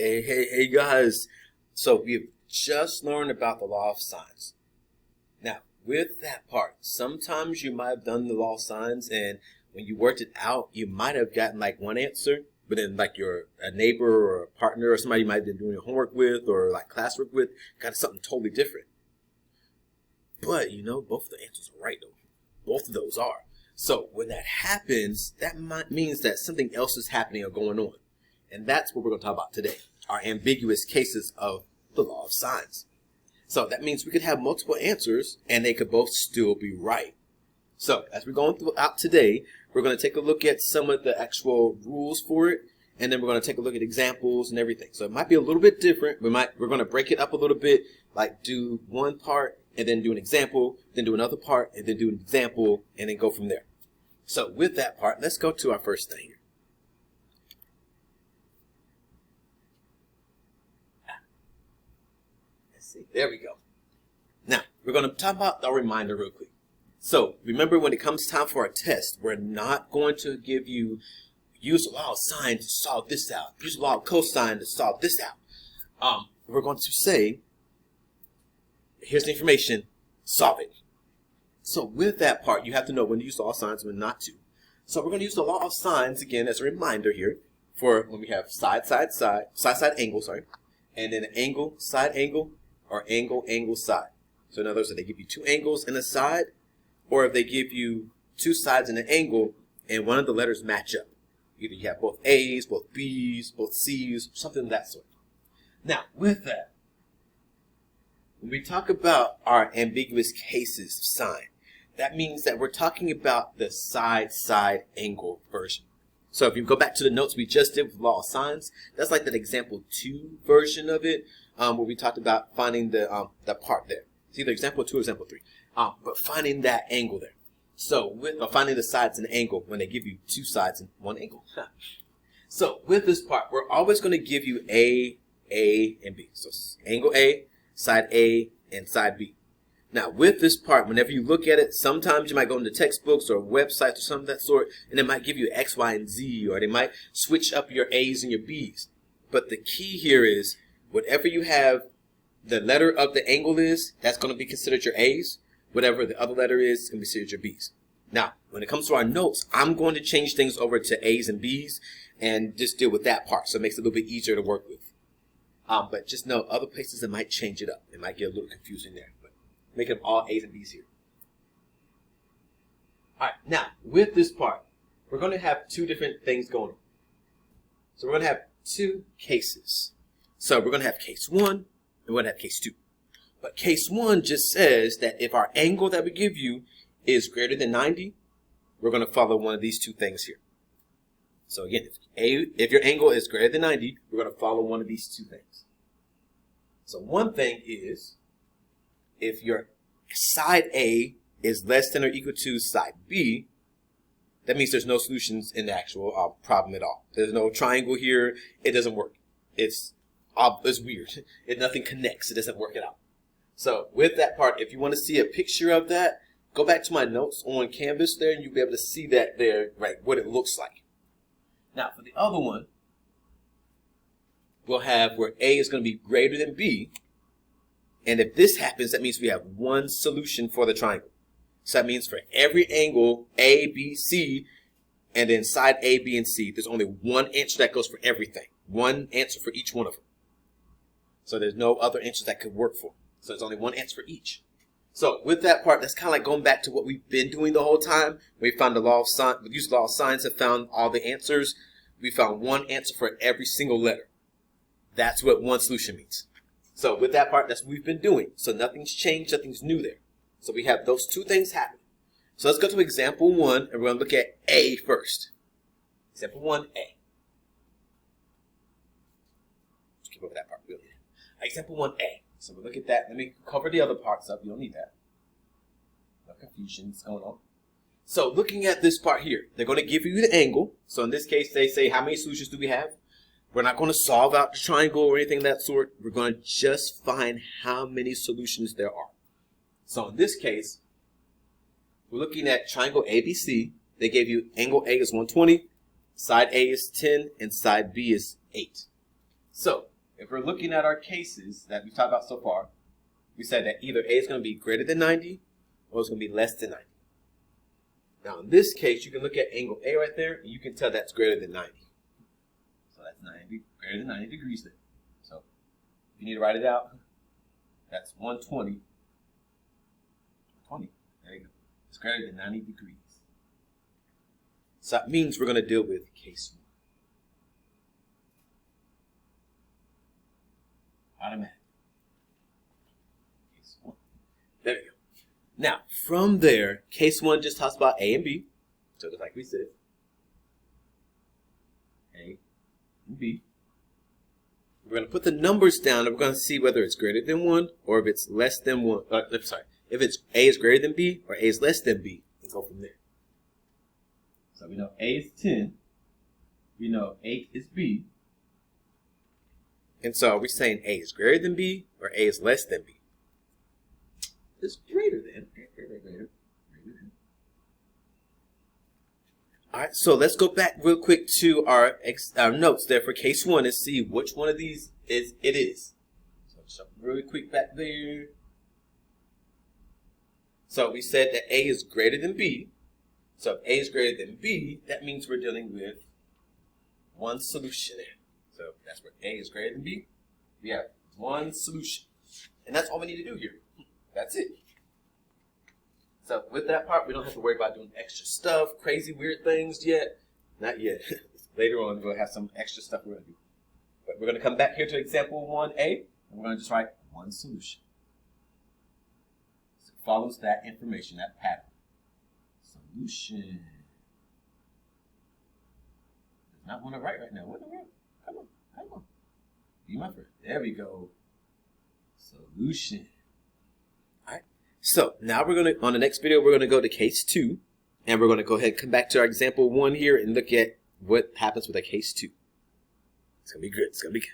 Hey guys. So we've just learned about the law of sines. Now, with that part, sometimes you might have done the law of sines and when you worked it out, you might have gotten like one answer, but then like a neighbor or a partner or somebody you might have been doing your homework with or like classwork with got something totally different. But both of the answers are right though. Both of those are. So when that happens, that means that something else is happening or going on. And that's what we're going to talk about today, our ambiguous cases of the law of sines. So that means we could have multiple answers and they could both still be right. So as we're going throughout today, we're going to take a look at some of the actual rules for it, and then we're going to take a look at examples and everything. So it might be a little bit different. We're going to break it up a little bit, like do one part and then do an example, then do another part and then do an example, and then go from there. So with that part, let's go to our first thing here. There we go. Now, we're going to talk about a reminder real quick. So, remember when it comes time for our test, we're not going to give you use the law of sine to solve this out. Use the law of cosine to solve this out. We're going to say, here's the information, solve it. So, with that part, you have to know when to use the law of sines and when not to. So, we're going to use the law of sines again as a reminder here for when we have side, angle, and then angle, side angle, or angle, side. So in other words, if they give you two angles and a side, or if they give you two sides and an angle, and one of the letters match up. Either you have both A's, both B's, both C's, something of that sort. Now, with that, when we talk about our ambiguous cases of sine, that means that we're talking about the side angle version. So if you go back to the notes we just did with law of sines, that's like that example 2 version of it, where we talked about finding the part there. It's either example 2 or example 3, but finding that angle there. So with finding the sides and angle when they give you two sides and one angle. So with this part, we're always going to give you A, and B. So angle A, and side B. Now, with this part, whenever you look at it, sometimes you might go into textbooks or websites or something of that sort, and it might give you X, Y, and Z, or they might switch up your A's and your B's. But the key here is, whatever you have the letter of the angle is, that's going to be considered your A's. Whatever the other letter is, going to be considered your B's. Now, when it comes to our notes, I'm going to change things over to A's and B's and just deal with that part, so it makes it a little bit easier to work with. But just know, other places it might change it up. It might get a little confusing there. Make them all A's and B's here. Alright, now, with this part, we're going to have two different things going on. So we're going to have two cases. So we're going to have case 1, and we're going to have case 2. But case 1 just says that if our angle that we give you is greater than 90, we're going to follow one of these two things here. So again, if your angle is greater than 90, we're going to follow one of these two things. So one thing is, if your side A is less than or equal to side B, that means there's no solutions in the actual problem at all. There's no triangle here. It doesn't work. It's weird. Nothing connects. It doesn't work it out. So with that part, if you want to see a picture of that, go back to my notes on Canvas there, and you'll be able to see that there, right, what it looks like. Now for the other one, we'll have where A is going to be greater than B. And if this happens, that means we have one solution for the triangle. So that means for every angle, A, B, C, and then side A, B, and C, there's only one answer that goes for everything. One answer for each one of them. So there's no other answers that could work for. So there's only one answer for each. So with that part, that's kind of like going back to what we've been doing the whole time. We found the law of sine, we used the law of sines and found all the answers. We found one answer for every single letter. That's what one solution means. So with that part, that's what we've been doing. So nothing's changed, nothing's new there. So we have those two things happening. So let's go to example 1, and we're going to look at A first. Example 1, A. Just keep over that part. We don't need it. Example 1A. So we'll look at that. Let me cover the other parts up. You don't need that. No confusion's going on. So looking at this part here, they're going to give you the angle. So in this case, they say, how many solutions do we have? We're not going to solve out the triangle or anything of that sort. We're going to just find how many solutions there are. So in this case, we're looking at triangle ABC. They gave you angle A is 120, side A is 10, and side B is 8. So if we're looking at our cases that we've talked about so far, we said that either A is going to be greater than 90 or it's going to be less than 90. Now in this case, you can look at angle A right there, and you can tell that's greater than 90. So that's greater than 90 degrees there. So if you need to write it out, that's 120. 20. There you go. It's greater than 90 degrees. So that means we're going to deal with case 1. Automatic. Case 1. There we go. Now, from there, case 1 just talks about A and B. So just like we said. A and B. We're going to put the numbers down and we're going to see whether it's greater than 1 or if it's less than 1. If it's A is greater than B or A is less than B. And go from there. So we know A is 10. We know 8 is B. And so are we saying A is greater than B or A is less than B? It's greater than. Greater than. All right, so let's go back real quick to our notes there for case 1 and see which one of these it is. So jump really quick back there. So we said that A is greater than B. So if A is greater than B, that means we're dealing with one solution there. So that's where A is greater than B. We have one solution. And that's all we need to do here. That's it. So with that part, we don't have to worry about doing extra stuff, crazy, weird things yet. Not yet. Later on, we'll have some extra stuff we're going to do. But we're going to come back here to example 1A, and we're going to just write one solution. So it follows that information, that pattern. Solution. Does not want to write right now. What in the world? Come on. Be my friend. There we go. Solution. Alright. So now we're gonna on the next video we're gonna go to case 2. And we're gonna go ahead and come back to our example 1 here and look at what happens with a case 2. It's gonna be good. It's gonna be good.